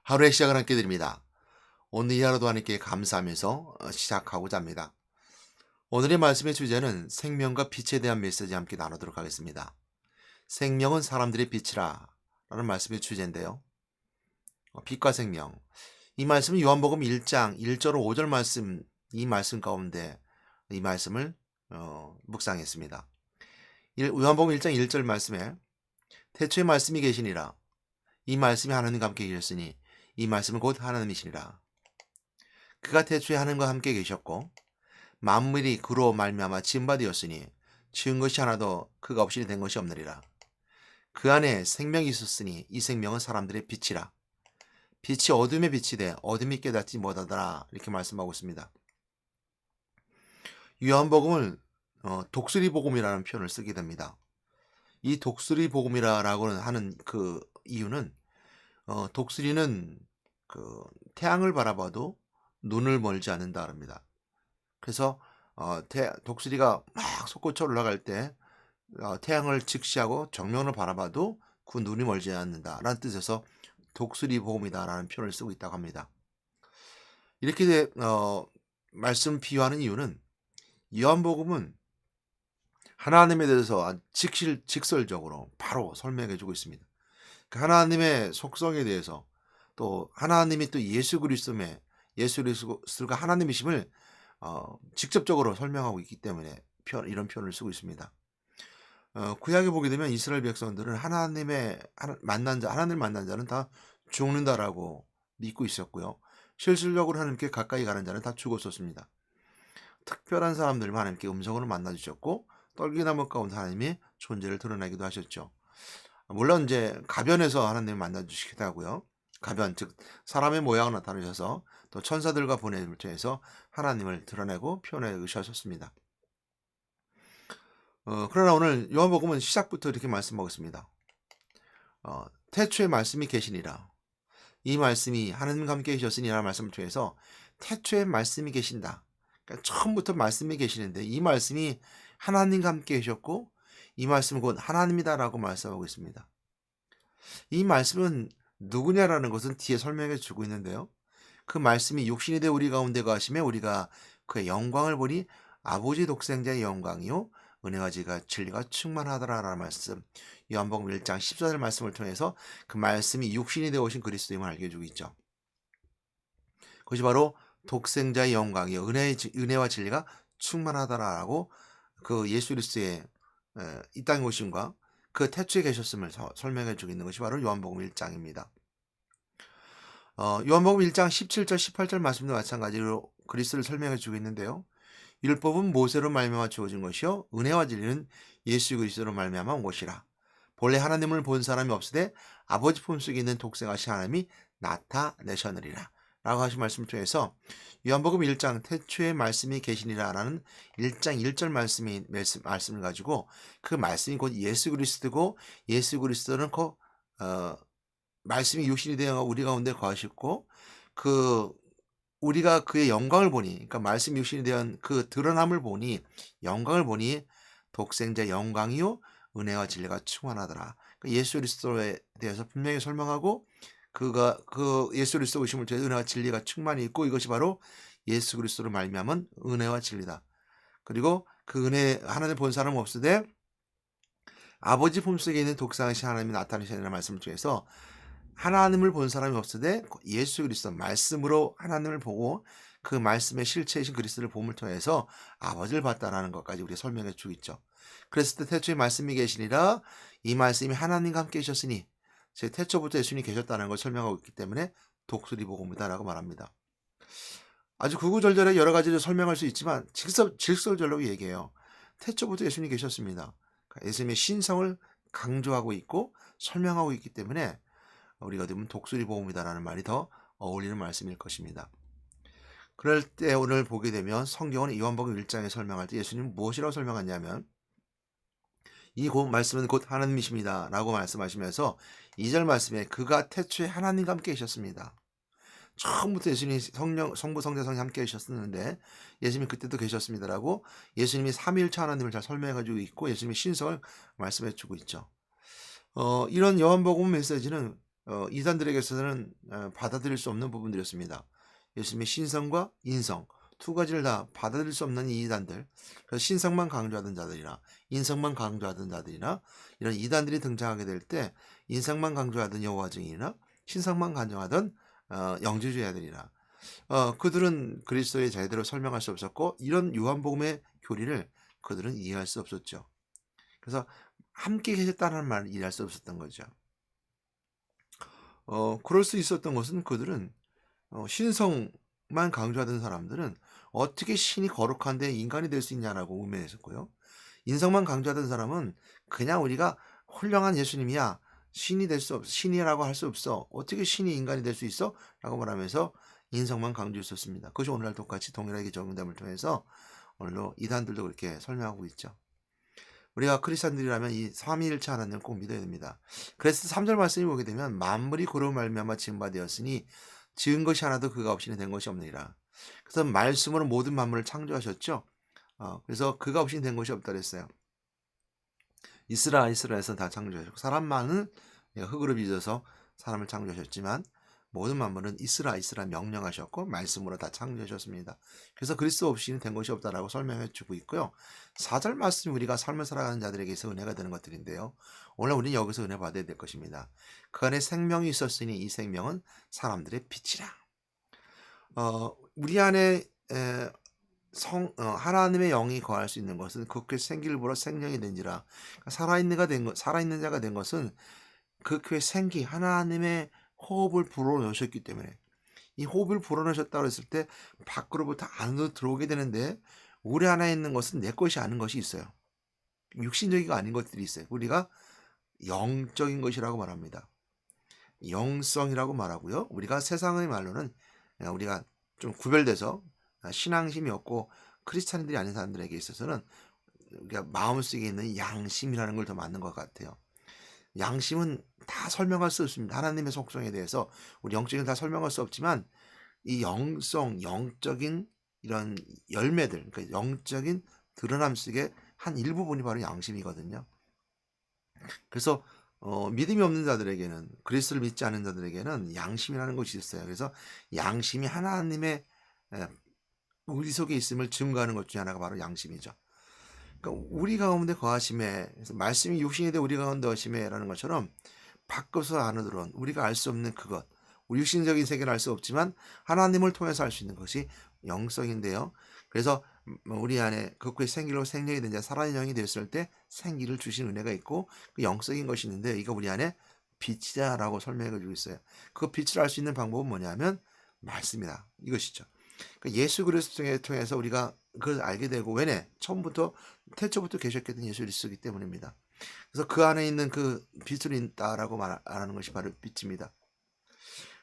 하루의 시작을 함께 드립니다. 오늘 이 하루도 하나님께 감사하면서 시작하고자 합니다. 오늘의 말씀의 주제는 생명과 빛에 대한 메시지 함께 나누도록 하겠습니다. 생명은 사람들의 빛이라 라는 말씀의 주제인데요. 빛과 생명. 이 말씀은 요한복음 1장 1절 5절 말씀, 이 말씀 가운데 이 말씀을 묵상했습니다. 요한복음 1장 1절 말씀에 태초에 말씀이 계시니라. 이 말씀이 하나님과 함께 계셨으니 이 말씀은 곧 하나님이시니라. 그가 태초에 하나님과 함께 계셨고 만물이 그로 말미암아 지은 바 되었으니 지은 것이 하나도 그가 없이 된 것이 없느니라. 그 안에 생명이 있었으니 이 생명은 사람들의 빛이라. 빛이 어둠의 빛이 돼 어둠이 깨닫지 못하더라. 이렇게 말씀하고 있습니다. 요한복음을 독수리 복음이라는 표현을 쓰게 됩니다. 이 독수리 복음이라고 하는 그 이유는 독수리는 그 태양을 바라봐도 눈을 멀지 않는다 합니다. 그래서 독수리가 막 솟구쳐 올라갈 때 태양을 직시하고 정면을 바라봐도 그 눈이 멀지 않는다라는 뜻에서 독수리 복음이다라는 표현을 쓰고 있다고 합니다. 이렇게 말씀 비유하는 이유는 요한복음은 하나님에 대해서 직설적으로 바로 설명해 주고 있습니다. 그 하나님의 속성에 대해서 또 하나님이 또 예수 그리스도가 하나님이심을 직접적으로 설명하고 있기 때문에 이런 표현을 쓰고 있습니다. 구약에 보게 되면 이스라엘 백성들은 하나님을 만난 자는 다 죽는다라고 믿고 있었고요. 실질적으로 하나님께 가까이 가는 자는 다 죽었었습니다. 특별한 사람들만 하나님께 음성으로 만나주셨고 떨기나무 가운데 하나님의 존재를 드러내기도 하셨죠. 물론 이제 가변에서 하나님을 만나주시기도 하고요. 가변 즉 사람의 모양을 나타내셔서 또 천사들과 보냄을 통해서 하나님을 드러내고 표현해 주셨습니다. 그러나 오늘 요한복음은 시작부터 이렇게 말씀하고 있습니다. 태초에 말씀이 계시니라. 이 말씀이 하나님과 함께 계셨으니라는 말씀을 통해서 태초에 말씀이 계신다. 그러니까 처음부터 말씀이 계시는데 이 말씀이 하나님과 함께 계셨고 이 말씀은 곧 하나님이다라고 말씀하고 있습니다. 이 말씀은 누구냐라는 것은 뒤에 설명해 주고 있는데요. 그 말씀이 육신이 되어 우리 가운데 거하심에 우리가 그의 영광을 보니 아버지 독생자의 영광이요 은혜와 진리가 충만하더라라는 말씀, 요한복음 1장 14절 말씀을 통해서 그 말씀이 육신이 되어 오신 그리스도임을 알려주고 있죠. 그것이 바로 독생자의 영광이요 은혜와 진리가 충만하더라라고 그 예수 그리스도의 이 땅에 오심과 그 태초에 계셨음을 설명해 주고 있는 것이 바로 요한복음 1장입니다. 요한복음 1장 17절 18절 말씀도 마찬가지로 그리스도를 설명해 주고 있는데요. 율법은 모세로 말미암아 주어진 것이요 은혜와 진리는 예수 그리스도로 말미암아 온 것이라. 본래 하나님을 본 사람이 없으되 아버지 품속에 있는 독생하신 하나님이 나타내셨느니라 라고 하신 말씀을 통해서 요한복음 1장 태초에 말씀이 계시니라라는 1장 1절 말씀을 가지고 그 말씀이 곧 예수 그리스도고 예수 그리스도는 말씀이 육신이 되어 우리 가운데 거하셨고 우리가 그의 영광을 보니, 그러니까 말씀 육신이 되은 그 드러남을 보니, 영광을 보니 독생자 영광이요 은혜와 진리가 충만하더라. 그러니까 예수 그리스도에 대해서 분명히 설명하고 그 예수 그리스도 오심을 통해 은혜와 진리가 충만히 있고 이것이 바로 예수 그리스도로 말미암은 은혜와 진리다. 그리고 그 은혜 하나님 본 사람 없으되 아버지 품속에 있는 독생하신 하나님이 나타내시는 말씀 중에서 하나님을 본 사람이 없으되 예수 그리스도 말씀으로 하나님을 보고 그 말씀의 실체이신 그리스도를 봄을 통해서 아버지를 봤다라는 것까지 우리가 설명해 주고 있죠. 그랬을 때 태초에 말씀이 계시니라 이 말씀이 하나님과 함께 계셨으니 제 태초부터 예수님이 계셨다는 걸 설명하고 있기 때문에 독수리 복음이다라고 말합니다. 아주 구구절절하게 여러 가지를 설명할 수 있지만 직설적으로 얘기해요. 태초부터 예수님이 계셨습니다. 예수님의 신성을 강조하고 있고 설명하고 있기 때문에 우리가 되면 독수리 복음이다라는 말이 더 어울리는 말씀일 것입니다. 그럴 때 오늘 보게 되면 성경은 요한복음 1장에 설명할 때 예수님은 무엇이라고 설명하냐면 이 말씀은 곧 하나님이십니다 라고 말씀하시면서 2절 말씀에 그가 태초에 하나님과 함께 계셨습니다. 처음부터 예수님이 성부 성자성이 함께 계셨었는데 예수님이 그때도 계셨습니다라고 예수님이 삼위일체 하나님을 잘 설명해 가지고 있고 예수님의 신성을 말씀해 주고 있죠. 이런 요한복음 메시지는 이단들에게서는 받아들일 수 없는 부분들이었습니다. 예수님의 신성과 인성 두 가지를 다 받아들일 수 없는 이 이단들, 그래서 신성만 강조하던 자들이나 인성만 강조하던 자들이나 이런 이단들이 등장하게 될 때 인성만 강조하던 여호와 증인이나 신성만 강조하던 영지주의자들이나 그들은 그리스도의 제대로 설명할 수 없었고 이런 요한복음의 교리를 그들은 이해할 수 없었죠. 그래서 함께 계셨다는 말을 이해할 수 없었던 거죠. 그럴 수 있었던 것은 그들은 신성만 강조하던 사람들은 어떻게 신이 거룩한데 인간이 될 수 있냐라고 의문했었고요. 인성만 강조하던 사람은 그냥 우리가 훌륭한 예수님이야. 신이 될 수 없어. 신이라고 할 수 없어. 어떻게 신이 인간이 될 수 있어? 라고 말하면서 인성만 강조했었습니다. 그것이 오늘날 똑같이 동일하게 적용됨을 통해서 오늘도 이단들도 그렇게 설명하고 있죠. 우리가 크리스찬들이라면 이 삼위일체 하나님을 꼭 믿어야 됩니다. 그래서 3절 말씀이 보게 되면 만물이 그로 말미암아 지은 바 되었으니 지은 것이 하나도 그가 없이는 된 것이 없느니라. 그래서 말씀으로 모든 만물을 창조하셨죠. 그래서 그가 없이는 된 것이 없다 그랬어요. 이스라엘에서 다 창조하셨고 사람만은 흙으로 빚어서 사람을 창조하셨지만 모든 만물은 이스라 명령하셨고 말씀으로 다 창조하셨습니다. 그래서 그리스도 없이는 된 것이 없다라고 설명해 주고 있고요. 4절 말씀이 우리가 삶을 살아가는 자들에게서 은혜가 되는 것들인데요. 오늘 우리는 여기서 은혜 받아야 될 것입니다. 그 안에 생명이 있었으니 이 생명은 사람들의 빛이라. 우리 안에 하나님의 영이 거할 수 있는 것은 그 생기를 불어 생명이 된지라. 살아있는 자가 된 것은 그 교회 생기 하나님의 호흡을 불어넣으셨기 때문에 이 호흡을 불어넣으셨다고 했을 때 밖으로부터 안으로 들어오게 되는데 우리 안에 있는 것은 내 것이 아닌 것이 있어요. 육신적이가 아닌 것들이 있어요. 우리가 영적인 것이라고 말합니다. 영성이라고 말하고요. 우리가 세상의 말로는 우리가 좀 구별돼서 신앙심이 없고 크리스찬들이 아닌 사람들에게 있어서는 우리가 마음속에 있는 양심이라는 걸 더 맞는 것 같아요. 양심은 다 설명할 수 없습니다. 하나님의 속성에 대해서 우리 영적인 다 설명할 수 없지만 이 영적인 이런 열매들, 그러니까 영적인 드러남 속에 한 일부분이 바로 양심이거든요. 그래서 믿음이 없는 자들에게는 그리스도를 믿지 않는 자들에게는 양심이라는 것이 있어요. 그래서 양심이 하나님의 우리 속에 있음을 증거하는 것 중에 하나가 바로 양심이죠. 그러니까 우리 가운데 거하심에 그래서 말씀이 육신이 돼 우리 가운데 거하심에라는 것처럼 밖에서 안으로 들어온 우리가 알 수 없는 그것 우리 육신적인 세계를 알 수 없지만 하나님을 통해서 알 수 있는 것이 영성인데요. 그래서 우리 안에 그의 생기로 생명이 된 자 살아있는 영이 되었을 때 생기를 주신 은혜가 있고 그 영성인 것이 있는데 이거 우리 안에 빛이다라고 설명해 주고 있어요. 그 빛을 알 수 있는 방법은 뭐냐면 말씀이다 이것이죠. 그러니까 예수 그리스도를 통해서 우리가 그걸 알게 되고 왜냐 처음부터 태초부터 계셨던 예수 그리스도이기 때문입니다. 그래서 그 안에 있는 그 빛을 있다라고 말하는 것이 바로 빛입니다.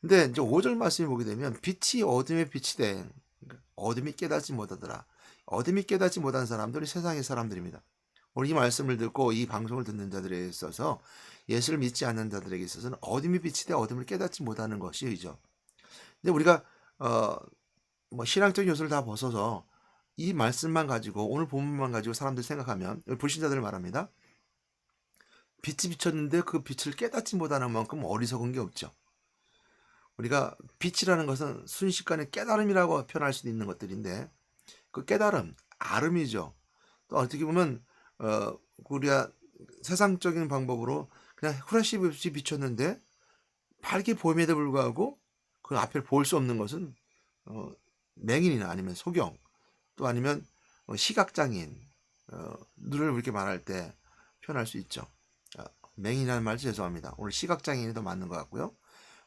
근데 이제 5절 말씀을 보게 되면 빛이 어둠의 빛이 돼 어둠이 깨닫지 못하더라. 어둠이 깨닫지 못한 사람들이 세상의 사람들입니다. 오늘 이 말씀을 듣고 이 방송을 듣는 자들에 있어서 예수를 믿지 않는 자들에게 있어서는 어둠이 빛이 돼 어둠을 깨닫지 못하는 것이죠. 근데 우리가 신앙적 요소를 다 벗어서 이 말씀만 가지고 오늘 본문만 가지고 사람들 생각하면 불신자들을 말합니다. 빛이 비쳤는데 그 빛을 깨닫지 못하는 만큼 어리석은 게 없죠. 우리가 빛이라는 것은 순식간에 깨달음이라고 표현할 수도 있는 것들인데 그 깨달음, 아름이죠. 또 어떻게 보면 우리가 세상적인 방법으로 그냥 후레쉬 빛이 비쳤는데 밝게 보임에도 불구하고 그 앞을 볼 수 없는 것은 맹인이나 아니면 소경 또 아니면 시각장애인 를 이렇게 말할 때 표현할 수 있죠. 맹인이라는 말도 죄송합니다. 오늘 시각장애인이 더 맞는 것 같고요.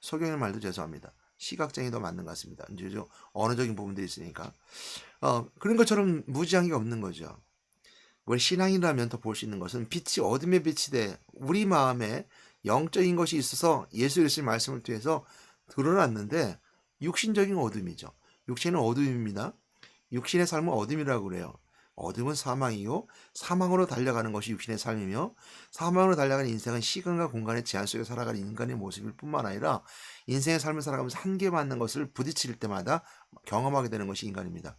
소경의 말도 죄송합니다. 시각장애인이 더 맞는 것 같습니다. 이제 좀 언어적인 부분들이 있으니까 그런 것처럼 무지한 게 없는 거죠. 우리 신앙이라면 더 볼 수 있는 것은 빛이 어둠의 빛이 돼 우리 마음에 영적인 것이 있어서 예수 그리스도의 말씀을 통해서 드러났는데 육신적인 어둠이죠. 육신은 어둠입니다. 육신의 삶은 어둠이라고 그래요. 어둠은 사망이요 사망으로 달려가는 것이 육신의 삶이며 사망으로 달려가는 인생은 시간과 공간의 제한 속에 살아가는 인간의 모습일 뿐만 아니라 인생의 삶을 살아가면서 한계받는 것을 부딪힐 때마다 경험하게 되는 것이 인간입니다.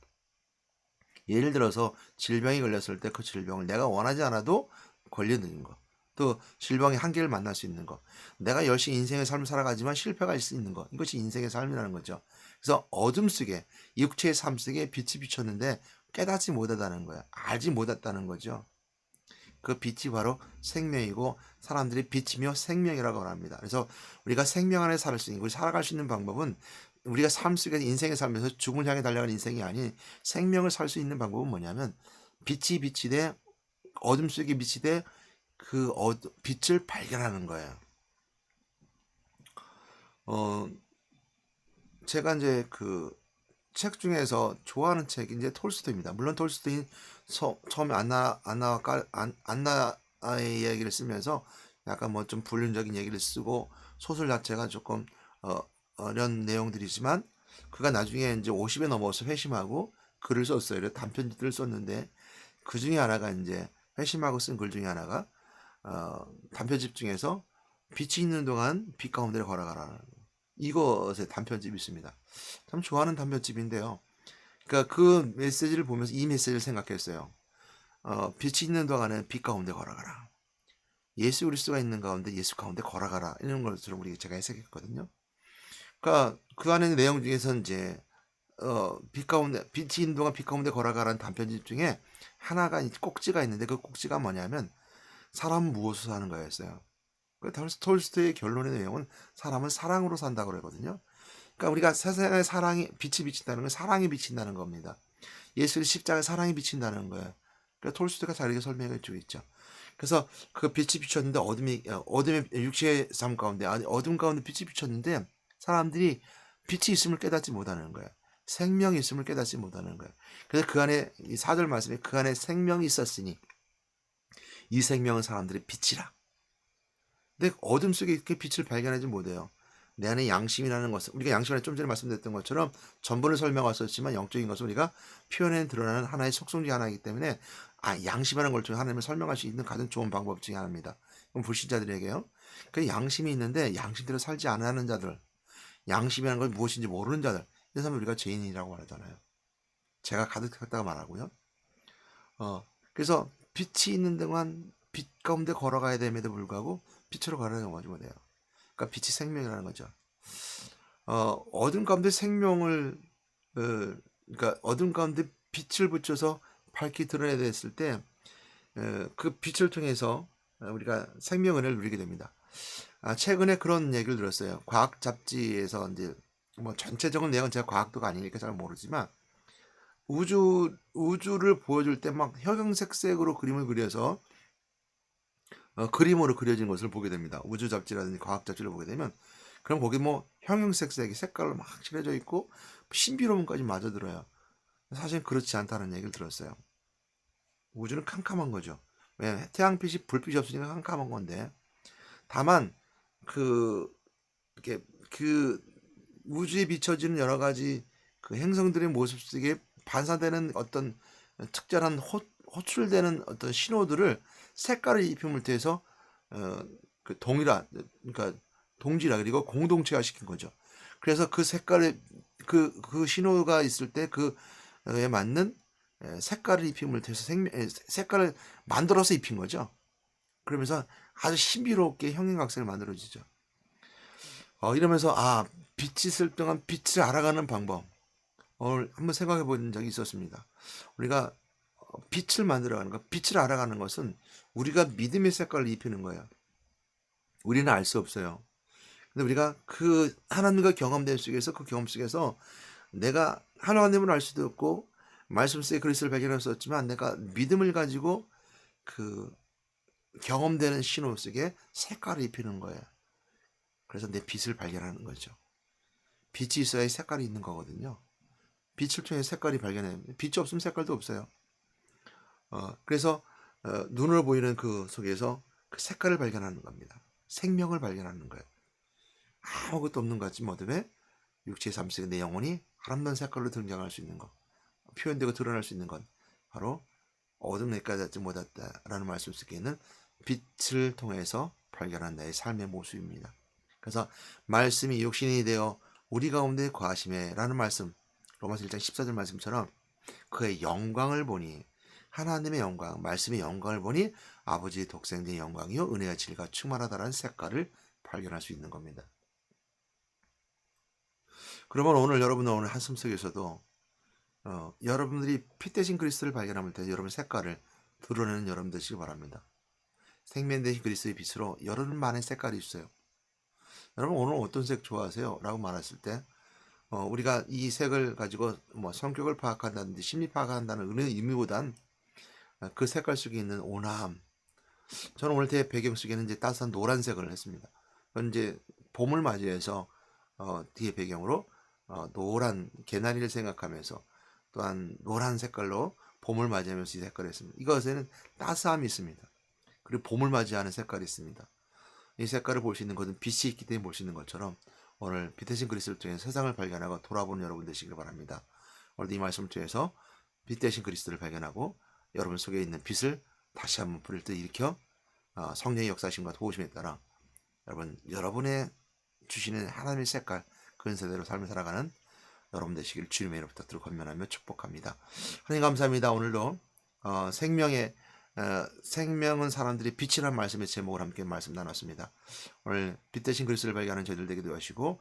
예를 들어서 질병이 걸렸을 때 그 질병을 내가 원하지 않아도 걸리는 것, 또 실망의 한계를 만날 수 있는 거, 내가 열심히 인생의 삶을 살아가지만 실패가 있을 수 있는 거, 이것이 인생의 삶이라는 거죠. 그래서 어둠 속에, 육체의 삶 속에 빛이 비쳤는데 깨닫지 못하다는 거야. 알지 못했다는 거죠. 그 빛이 바로 생명이고 사람들이 빛이며 생명이라고 합니다. 그래서 우리가 생명 안에 살 수 있는, 우리 살아갈 수 있는 방법은 우리가 삶 속에 인생의 삶에서 죽음을 향해 달려가는 인생이 아닌 생명을 살 수 있는 방법은 뭐냐면 빛이 비치되 어둠 속에 비치되 그 빛을 발견하는 거예요. 제가 이제 그 책 중에서 좋아하는 책이 이제 톨스토이입니다. 물론 톨스토이 처음에 안나의 이야기를 쓰면서 약간 뭐 좀 불륜적인 얘기를 쓰고 소설 자체가 조금 어려운 내용들이지만 그가 나중에 이제 50에 넘어서 회심하고 글을 썼어요. 단편집들을 썼는데 그 중에 하나가 이제 회심하고 쓴 글 중에 하나가 단편집 중에서 빛이 있는 동안 빛 가운데 걸어가라. 이것의 단편집이 있습니다. 참 좋아하는 단편집인데요. 그러니까 그 메시지를 보면서 이 메시지를 생각했어요. 빛이 있는 동안에 빛 가운데 걸어가라. 예수 그리스도가 있는 가운데 예수 가운데 걸어가라. 이런 것처럼 우리 제가 해석했거든요. 그러니까 그 안에 내용 중에서 이제 빛 가운데 빛이 있는 동안 빛 가운데 걸어가라는 단편집 중에 하나가 꼭지가 있는데 그 꼭지가 뭐냐면 사람은 무엇으로 사는 거였어요. 톨스토이의 결론의 내용은 사람은 사랑으로 산다고 그러거든요. 그러니까 우리가 세상에 사랑이 빛이 비친다는 건 사랑이 비친다는 겁니다. 예수의 십자가에 사랑이 비친다는 거예요. 그러니까 톨스토이가 잘 이렇게 설명해 주고 있죠. 그래서 그 빛이 비쳤는데 어둠의 육체의 삶 가운데 아니 어둠 가운데 빛이 비쳤는데 사람들이 빛이 있음을 깨닫지 못하는 거예요. 생명이 있음을 깨닫지 못하는 거예요. 그래서 그 안에 이 4절 말씀에 그 안에 생명이 있었으니 이 생명은 사람들의 빛이라. 근데 어둠 속에 이렇게 빛을 발견하지 못해요. 내 안에 양심이라는 것은 우리가 양심을 좀 전에 말씀드렸던 것처럼 전번을 설명하셨지만 영적인 것은 우리가 표현에 드러나는 하나의 속성 중 하나이기 때문에 양심이라는 걸 통해 하나님을 설명할 수 있는 가장 좋은 방법 중에 하나입니다. 그럼 불신자들에게요. 그 양심이 있는데 양심대로 살지 않는 자들, 양심이라는 건 무엇인지 모르는 자들, 이 사람을 우리가 죄인이라고 말하잖아요. 죄가 가득했다고 말하고요. 그래서 빛이 있는 동안 빛 가운데 걸어가야 됨에도 불구하고 빛으로 걸어가지 못해요. 그러니까 빛이 생명이라는 거죠. 어둠 가운데 생명을 그러니까 어둠 가운데 빛을 붙여서 밝히 드러내야 됐을 때 그 빛을 통해서 우리가 생명 은혜를 누리게 됩니다. 최근에 그런 얘기를 들었어요. 과학 잡지에서 이제 뭐 전체적인 내용은 제가 과학도가 아니니까 잘 모르지만 우주를 보여줄 때 막 형형색색으로 그림을 그려서 그림으로 그려진 것을 보게 됩니다. 우주 잡지라든지 과학 잡지를 보게 되면 그럼 거기 뭐 형형색색이 색깔로 막 칠해져 있고 신비로움까지 마저 들어요. 사실 그렇지 않다는 얘기를 들었어요. 우주는 캄캄한 거죠. 왜? 태양빛이 불빛이 없으니까 캄캄한 건데 다만 그 이렇게 그 우주에 비춰지는 여러 가지 그 행성들의 모습 속에 반사되는 어떤 특별한 호출되는 어떤 신호들을 색깔을 입힘을 통해서 그 그러니까 동질화 그리고 공동체화 시킨 거죠. 그래서 그 색깔의 그 신호가 있을 때 그에 맞는 색깔을 입힘을 통해서 색깔을 만들어서 입힌 거죠. 그러면서 아주 신비롭게 형형각색을 만들어지죠. 이러면서 빛이 있을 동안 빛을 알아가는 방법 한번 생각해 본 적이 있었습니다. 우리가 빛을 만들어가는 것, 빛을 알아가는 것은 우리가 믿음의 색깔을 입히는 거예요. 우리는 알 수 없어요. 근데 우리가 그 하나님과 경험된 속에서 그 경험 속에서 내가 하나님을 알 수도 없고 말씀 속에 그리스도를 발견할 수 없지만 내가 믿음을 가지고 그 경험되는 신호 속에 색깔을 입히는 거예요. 그래서 내 빛을 발견하는 거죠. 빛이 있어야 색깔이 있는 거거든요. 빛을 통해 색깔이 발견해요. 빛이 없으면 색깔도 없어요. 그래서 눈으로 보이는 그 속에서 그 색깔을 발견하는 겁니다. 생명을 발견하는 거예요. 아무것도 없는 것 같지만 어둠에 육체의 삶 속에 내 영혼이 아름다운 색깔로 등장할 수 있는 것, 표현되고 드러날 수 있는 건 바로 어둠 내까지 닿지 못했다라는 말씀 속에 있는 빛을 통해서 발견한 나의 삶의 모습입니다. 그래서 말씀이 육신이 되어 우리 가운데 거하심에 라는 말씀, 로마서 1장 14절 말씀처럼 그의 영광을 보니 하나님의 영광, 말씀의 영광을 보니 아버지의 독생자의 영광이요 은혜와 진리가 충만하다라는 색깔을 발견할 수 있는 겁니다. 그러면 오늘 여러분은 오늘 한숨 속에서도 여러분들이 피 대신 그리스도를 발견하면 돼 여러분 색깔을 드러내는 여러분 되시기 바랍니다. 생명 대신 그리스도의 빛으로 여러분만의 색깔이 있어요. 여러분 오늘 어떤 색 좋아하세요? 라고 말했을 때 우리가 이 색을 가지고 뭐 성격을 파악한다든지 심리 파악한다는 의미보단 그 색깔 속에 있는 온화함. 저는 오늘 제 배경 속에는 이제 따스한 노란색을 했습니다. 그건 이제 봄을 맞이해서 뒤에 배경으로 노란 개나리를 생각하면서 또한 노란 색깔로 봄을 맞이하면서 이 색깔을 했습니다. 이것에는 따스함이 있습니다. 그리고 봄을 맞이하는 색깔이 있습니다. 이 색깔을 볼 수 있는 것은 빛이 있기 때문에 볼 수 있는 것처럼 오늘 빛 대신 그리스도를 통해 세상을 발견하고 돌아보는 여러분 되시길 바랍니다. 오늘 이 말씀을 통해서 빛 대신 그리스도를 발견하고 여러분 속에 있는 빛을 다시 한번 불을 때 일으켜 성령의 역사심과 도우심에 따라 여러분의 주시는 하나님의 색깔 근세대로 삶을 살아가는 여러분 되시길 주님의 이름으로 부탁드려 권면하며 축복합니다. 하나님 감사합니다. 오늘도 생명은 사람들이 빛이라는 말씀의 제목을 함께 말씀 나눴습니다. 오늘 빛 대신 그리스도를 발견하는 저희들 되기도 하시고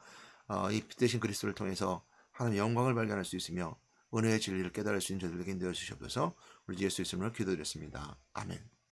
이 빛 대신 그리스도를 통해서 하나님의 영광을 발견할 수 있으며 은혜의 진리를 깨달을 수 있는 저희들 되게 되어 주시옵소서. 우리 예수 이름으로 기도드렸습니다. 아멘.